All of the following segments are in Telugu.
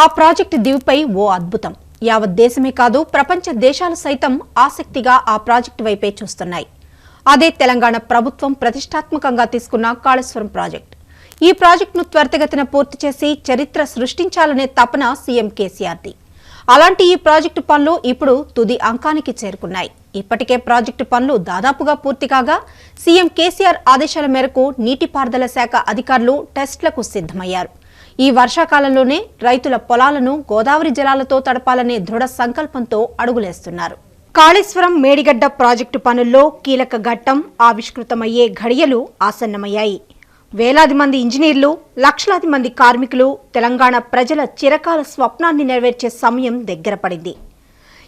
ఆ ప్రాజెక్టు దివిపై ఓ అద్భుతం. యావత్ దేశమే కాదు ప్రపంచ దేశాలు సైతం ఆసక్తిగా ఆ ప్రాజెక్టు వైపే చూస్తున్నాయి. అదే తెలంగాణ ప్రభుత్వం ప్రతిష్టాత్మకంగా తీసుకున్న కాళేశ్వరం ప్రాజెక్టు. ఈ ప్రాజెక్టును త్వరితగతిన పూర్తి చేసి చరిత్ర సృష్టించాలనే తపన సీఎం కేసీఆర్ది. అలాంటి ఈ ప్రాజెక్టు పనులు ఇప్పుడు తుది అంకానికి చేరుకున్నాయి. ఇప్పటికే ప్రాజెక్టు పనులు దాదాపుగా పూర్తి కాగా సీఎం కేసీఆర్ ఆదేశాల మేరకు నీటిపారుదల శాఖ అధికారులు టెస్టులకు సిద్ధమయ్యారు. ఈ వర్షాకాలంలోనే రైతుల పొలాలను గోదావరి జలాలతో తడపాలనే దృఢ సంకల్పంతో అడుగులేస్తున్నారు. కాళేశ్వరం మేడిగడ్డ ప్రాజెక్టు పనుల్లో కీలక ఘట్టం ఆవిష్కృతమయ్యే ఘడియలు ఆసన్నమయ్యాయి. వేలాది మంది ఇంజనీర్లు, లక్షలాది మంది కార్మికులు, తెలంగాణ ప్రజల చిరకాల స్వప్నాన్ని నెరవేర్చే సమయం దగ్గర పడింది.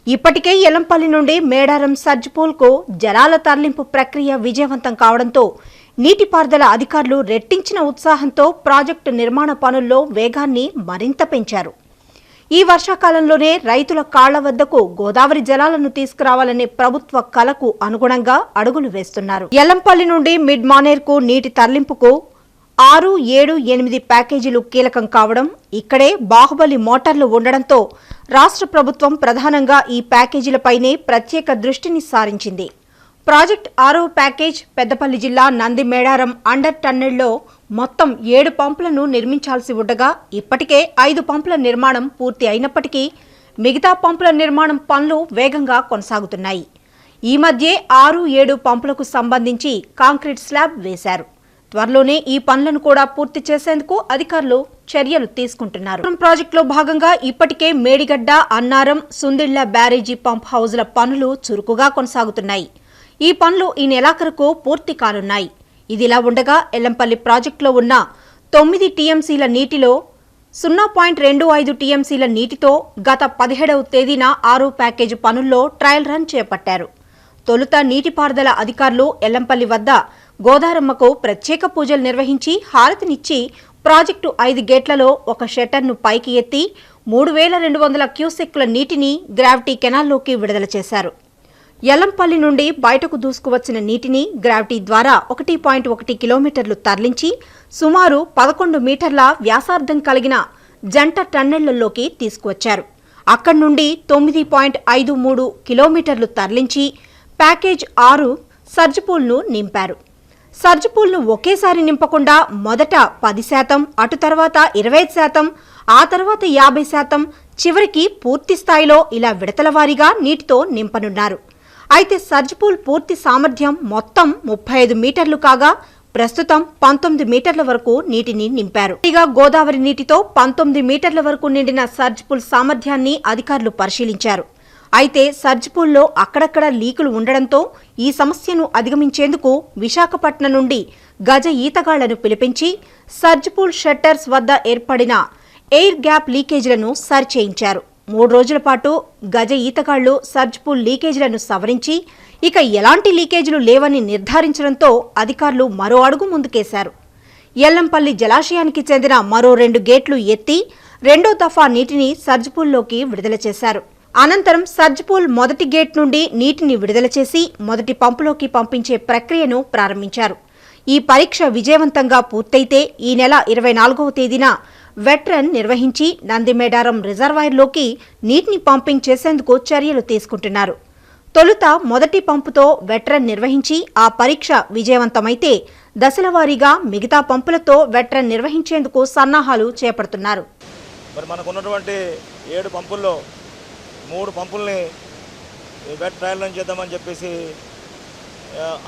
ఇప్పటికే ఎల్లంపల్లి నుండి మేడారం సర్జిపూల్కు జలాల తరలింపు ప్రక్రియ విజయవంతం కావడంతో నీటిపారుదల అధికారులు రెట్టించిన ఉత్సాహంతో ప్రాజెక్టు నిర్మాణ పనుల్లో వేగాన్ని మరింత పెంచారు. ఈ వర్షాకాలంలోనే రైతుల కాళ్ల వద్దకు గోదావరి జలాలను తీసుకురావాలనే ప్రభుత్వ కలకు అనుగుణంగా అడుగులు వేస్తున్నారు. ఎల్లంపల్లి నుండి మిడ్ మానేర్కు నీటి తరలింపుకు 6, 7, 8 ప్యాకేజీలు కీలకం కావడం, ఇక్కడే బాహుబలి మోటార్లు ఉండడంతో రాష్ట్ర ప్రభుత్వం ప్రధానంగా ఈ ప్యాకేజీలపైనే ప్రత్యేక దృష్టిని సారించింది. ప్రాజెక్ట్ 6వ ప్యాకేజ్ పెద్దపల్లి జిల్లా నంది మేడారం అండర్ టన్నెల్లో మొత్తం 7 పంపులను నిర్మించాల్సి ఉండగా ఇప్పటికే 5 పంపుల నిర్మాణం పూర్తి అయినప్పటికీ మిగతా పంపుల నిర్మాణం పనులు వేగంగా కొనసాగుతున్నాయి. ఈ మధ్యే 6, 7 పంపులకు సంబంధించి కాంక్రీట్ స్లాబ్ వేశారు. త్వరలోనే ఈ పనులను కూడా పూర్తి చేసేందుకు అధికారులు చర్యలు తీసుకుంటున్నారు. ప్రాజెక్టులో భాగంగా ఇప్పటికే మేడిగడ్డ, అన్నారం, సుందిళ్ల బ్యారేజీ పంప్ హౌజ్ల పనులు చురుకుగా కొనసాగుతున్నాయి. ఈ పనులు ఈ నెలాఖరుకు పూర్తి కానున్నాయి. ఇదిలా ఉండగా ఎల్లంపల్లి ప్రాజెక్టులో ఉన్న 9 టీఎంసీల నీటిలో 0.25 టీఎంసీల నీటితో గత 17వ తేదీన 6వ ప్యాకేజీ పనుల్లో ట్రయల్ రన్ చేపట్టారు. తొలుత నీటిపారుదల అధికారులు ఎల్లంపల్లి వద్ద గోదారమ్మకు ప్రత్యేక పూజలు నిర్వహించి హారతినిచ్చి ప్రాజెక్టు 5 గేట్లలో ఒక షట్టర్ను పైకి ఎత్తి 3200 క్యూసెక్కుల నీటిని గ్రావిటీ కెనాల్లోకి విడుదల చేశారు. ఎల్లంపల్లి నుండి బయటకు దూసుకువచ్చిన నీటిని గ్రావిటీ ద్వారా 1.1 కిలోమీటర్లు తరలించి సుమారు 11 మీటర్ల వ్యాసార్థం కలిగిన జంట టన్నెళ్లలోకి తీసుకువచ్చారు. అక్కడి నుండి 9.53 కిలోమీటర్లు తరలించి ప్యాకేజ్ 6 సర్జిపూల్ను నింపారు. సర్జిపూల్ను ఒకేసారి నింపకుండా మొదట 10%, అటు తర్వాత 25%, ఆ తర్వాత 50%, చివరికి పూర్తి స్థాయిలో ఇలా విడతల వారీగా నీటితో నింపనున్నారు. అయితే సర్జిపూల్ పూర్తి సామర్థ్యం మొత్తం 35 మీటర్లు కాగా ప్రస్తుతం 19 మీటర్ల వరకు నీటిని నింపారు. ఇక గోదావరి నీటితో 19 మీటర్ల వరకు నిండిన సర్జిపూల్ సామర్థ్యాన్ని అధికారులు పరిశీలించారు. అయితే సర్జిపూల్లో అక్కడక్కడ లీకులు ఉండడంతో ఈ సమస్యను అధిగమించేందుకు విశాఖపట్నం నుండి గజ ఈతగాళ్లను పిలిపించి సర్జిపూల్ షట్టర్స్ వద్ద ఏర్పడిన ఎయిర్ గ్యాప్ లీకేజీలను సరిచేయించారు. 3 రోజుల పాటు గజ ఈతగాళ్లు సర్జిపూల్ లీకేజీలను సవరించి ఇక ఎలాంటి లీకేజీలు లేవని నిర్ధారించడంతో అధికారులు మరో అడుగు ముందుకేశారు. ఎల్లంపల్లి జలాశయానికి చెందిన మరో 2 గేట్లు ఎత్తి 2వ దఫా నీటిని సర్జిపూల్లోకి విడుదల చేశారు. అనంతరం సర్జిపూల్ మొదటి గేట్ నుండి నీటిని విడుదల చేసి మొదటి పంపులోకి పంపించే ప్రక్రియను ప్రారంభించారు. ఈ పరీక్ష విజయవంతంగా పూర్తయితే ఈ నెల 24వ తేదీన వెట్ రన్ నిర్వహించి నందిమేడారం రిజర్వాయర్లోకి నీటిని పంపింగ్ చేసేందుకు చర్యలు తీసుకుంటున్నారు. తొలుత మొదటి పంపుతో వెట్ రన్ నిర్వహించి ఆ పరీక్ష విజయవంతమైతే దశలవారీగా మిగతా పంపులతో వెట్ రన్ నిర్వహించేందుకు సన్నాహాలు చేపడుతున్నారు. మరి మనకున్నటువంటి 7 పంపుల్లో 3 పంపుల్ని వెట్ ట్రయల్ రన్ చేద్దామని చెప్పేసి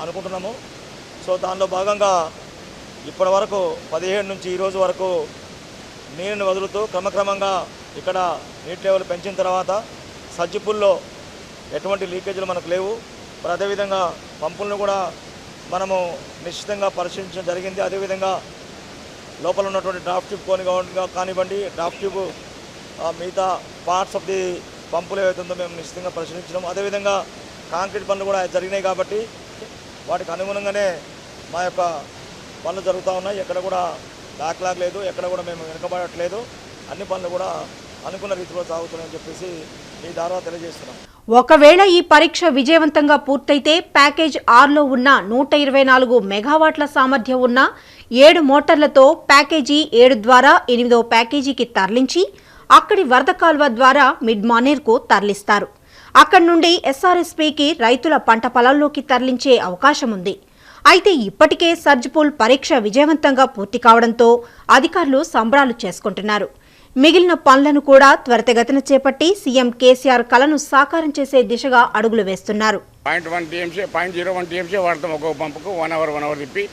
అనుకుంటున్నాము. సో దానిలో భాగంగా ఇప్పటి వరకు 17 నుంచి ఈ రోజు వరకు నీరుని వదులుతూ క్రమక్రమంగా ఇక్కడ నీటి లెవెల్ పెంచిన తర్వాత సర్జిపూల్లో ఎటువంటి లీకేజీలు మనకు లేవు. మరి అదేవిధంగా పంపులను కూడా మనము నిశ్చితంగా పరిశీలించడం జరిగింది. అదేవిధంగా లోపల ఉన్నటువంటి డ్రాఫ్ట్ ట్యూబ్ కానివ్వండి, డ్రాఫ్ట్ ట్యూబ్ మిగతా పార్ట్స్ ఆఫ్ ది పంపులు ఏవైతుందో మేము నిశ్చితంగా పరిశీలించడం. అదేవిధంగా కాంక్రీట్ పనులు కూడా జరిగినాయి కాబట్టి వాటికి అనుగుణంగానే మా యొక్క పనులు జరుగుతూ ఉన్నాయి. ఎక్కడ కూడా బ్యాక్లాగ్ లేదు, ఎక్కడ కూడా మేము వెనుకబడట్లేదు. అన్ని పనులు కూడా అనుకున్న రీతిలో సాగుతున్నాయని చెప్పేసి ఈ ద్వారా తెలియజేస్తున్నాం. ఒకవేళ ఈ పరీక్ష విజయవంతంగా పూర్తయితే ప్యాకేజ్ 6లో ఉన్న 124 మెగావాట్ల సామర్థ్యం ఉన్న 7 మోటార్లతో ప్యాకేజీ 7 ద్వారా 8వ ప్యాకేజీకి తరలించి అక్కడి వరద కాల్వ ద్వారా మిడ్ మానేర్కు తరలిస్తారు. అక్కడి నుండి ఎస్ఆర్ఎస్పీకి రైతుల పంట పొలాల్లోకి తరలించే అవకాశం ఉంది. అయితే ఇప్పటికే సర్జిపూల్ పరీక్ష విజయవంతంగా పూర్తి కావడంతో అధికారులు సంబరాలు చేసుకుంటున్నారు. మిగిలిన పనులను కూడా త్వరితగతిన చేపట్టి సీఎం కేసీఆర్ కలను సాకారం చేసే దిశగా అడుగులు వేస్తున్నారు. 0.1 TMC 0.01 TMC వాడతాం. ఒక్కొక్క పంపుకు 1 అవర్ తిప్పి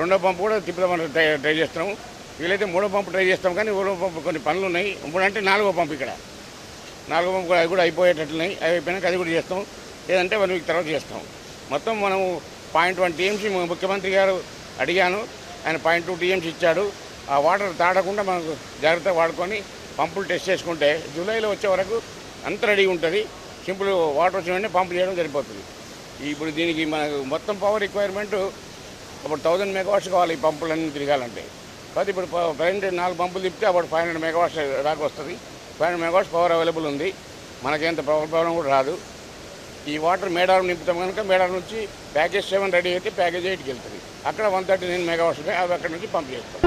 రెండో పంపు కూడా తిప్పుదామని ట్రై చేస్తాము. వీలైతే మూడో పంపు ట్రై చేస్తాం, కానీ మూడో పంపు కొన్ని పనులు ఉన్నాయి. ఇప్పుడు అంటే నాలుగో పంపు, ఇక్కడ నాలుగో పంపు అది కూడా అయిపోయేటట్లున్నాయి. అవి అయిపోయినాక అది కూడా చేస్తాం, లేదంటే 1 వీక్ తర్వాత చేస్తాం. మొత్తం మనము 0.1 TMC ముఖ్యమంత్రి గారు అడిగాను, ఆయన 0.2 TMC ఇచ్చాడు. ఆ వాటర్ తాడకుండా మనకు జాగ్రత్తగా వాడుకొని పంపులు టెస్ట్ చేసుకుంటే జూలైలో వచ్చే వరకు అంత రెడీ ఉంటుంది. సింపుల్ వాటర్ వచ్చిన వెంటనే పంపు చేయడం సరిపోతుంది. ఇప్పుడు దీనికి మనకు మొత్తం పవర్ రిక్వైర్మెంట్ అప్పుడు 1000 మెగావాట్స్ కావాలి ఈ పంపులన్నీ తిరగాలంటే. కాబట్టి ఇప్పుడు ప్రజెంట్ 4 పంపులు తిప్పితే అప్పుడు 500 మెగావాట్స్ దాకా వస్తుంది. 500 మెగావాట్స్ పవర్ అవైలబుల్ ఉంది. మనకేంత పవర్ ప్రాబ్లం కూడా రాదు. ఈ వాటర్ మేడారం నింపుతాం కనుక మేడారం నుంచి ప్యాకేజ్ 7 రెడీ అయితే ప్యాకేజ్ 8కి వెళ్తుంది. అక్కడ 139 మెగావాట్స్ ఉంటాయి, అవి అక్కడ నుంచి పంప్ చేస్తాం.